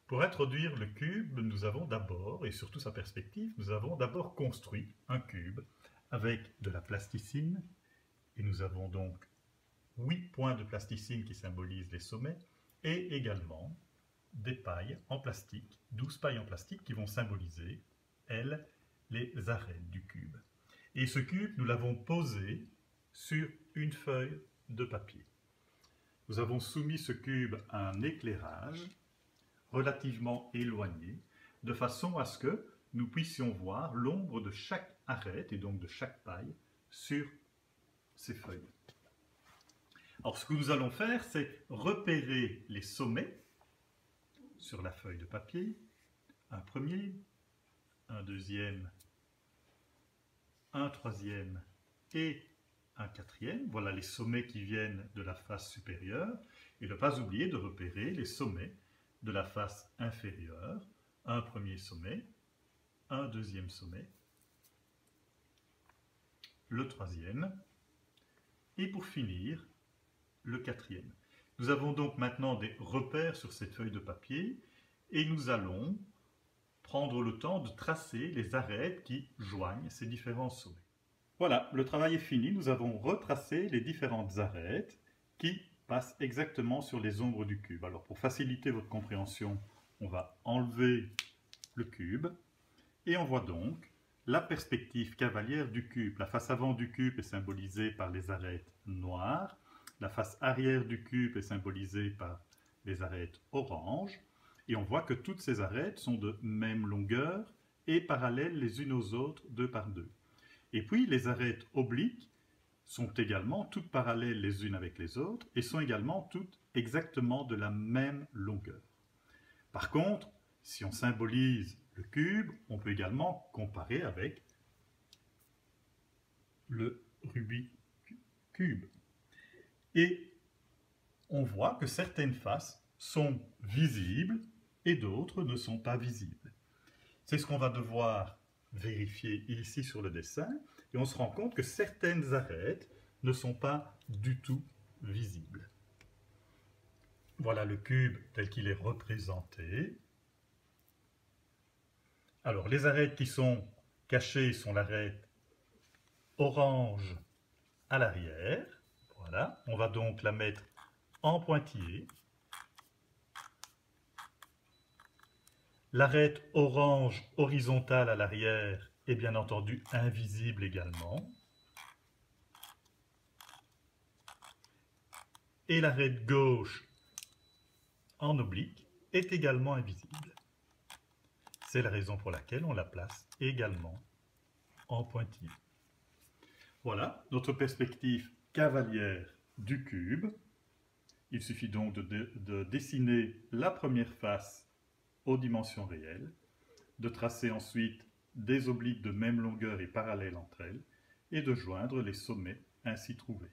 Pour introduire le cube, nous avons d'abord, et surtout sa perspective, nous avons d'abord construit un cube avec de la plasticine, et nous avons donc 8 points de plasticine qui symbolisent les sommets, et également des pailles en plastique, 12 pailles en plastique qui vont symboliser, elles, les arêtes du cube. Et ce cube, nous l'avons posé sur une feuille de papier. Nous avons soumis ce cube à un éclairage relativement éloigné, de façon à ce que nous puissions voir l'ombre de chaque arête et donc de chaque paille sur ces feuilles. Alors ce que nous allons faire, c'est repérer les sommets sur la feuille de papier, un premier, un deuxième, un troisième et un quatrième. Voilà les sommets qui viennent de la face supérieure. Et ne pas oublier de repérer les sommets de la face inférieure. Un premier sommet, un deuxième sommet, le troisième, et pour finir, le quatrième. Nous avons donc maintenant des repères sur cette feuille de papier et nous allons prendre le temps de tracer les arêtes qui joignent ces différents sommets. Voilà, le travail est fini. Nous avons retracé les différentes arêtes qui passent exactement sur les ombres du cube. Alors pour faciliter votre compréhension, on va enlever le cube et on voit donc la perspective cavalière du cube. La face avant du cube est symbolisée par les arêtes noires. La face arrière du cube est symbolisée par les arêtes oranges. Et on voit que toutes ces arêtes sont de même longueur et parallèles les unes aux autres, deux par deux. Et puis les arêtes obliques sont également toutes parallèles les unes avec les autres et sont également toutes exactement de la même longueur. Par contre, si on symbolise le cube, on peut également comparer avec le Rubik's Cube. Et on voit que certaines faces sont visibles et d'autres ne sont pas visibles. C'est ce qu'on va devoir vérifier ici sur le dessin, et on se rend compte que certaines arêtes ne sont pas du tout visibles. Voilà le cube tel qu'il est représenté. Alors, les arêtes qui sont cachées sont l'arête orange à l'arrière. Voilà, on va donc la mettre en pointillé. L'arête orange horizontale à l'arrière est bien entendu invisible également. Et l'arête gauche en oblique est également invisible. C'est la raison pour laquelle on la place également en pointillé. Voilà notre perspective cavalière du cube. Il suffit donc de dessiner la première face aux dimensions réelles, de tracer ensuite des obliques de même longueur et parallèles entre elles, et de joindre les sommets ainsi trouvés.